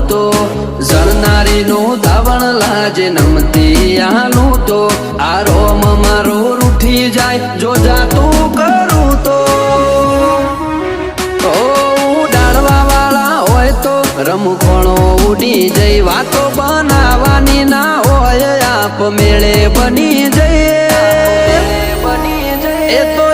તો જણનારી નું ધાવણ લાજે નમતી આલું તો આ રોમ મારો રૂઠી જાય જો જાતું કરું તો ઉડાડવા વાળા હોય તો રમખોણો ઉડી જઈ વાતો બનાવવાની ના હોય આપ મેળે બની જઈએ એ તો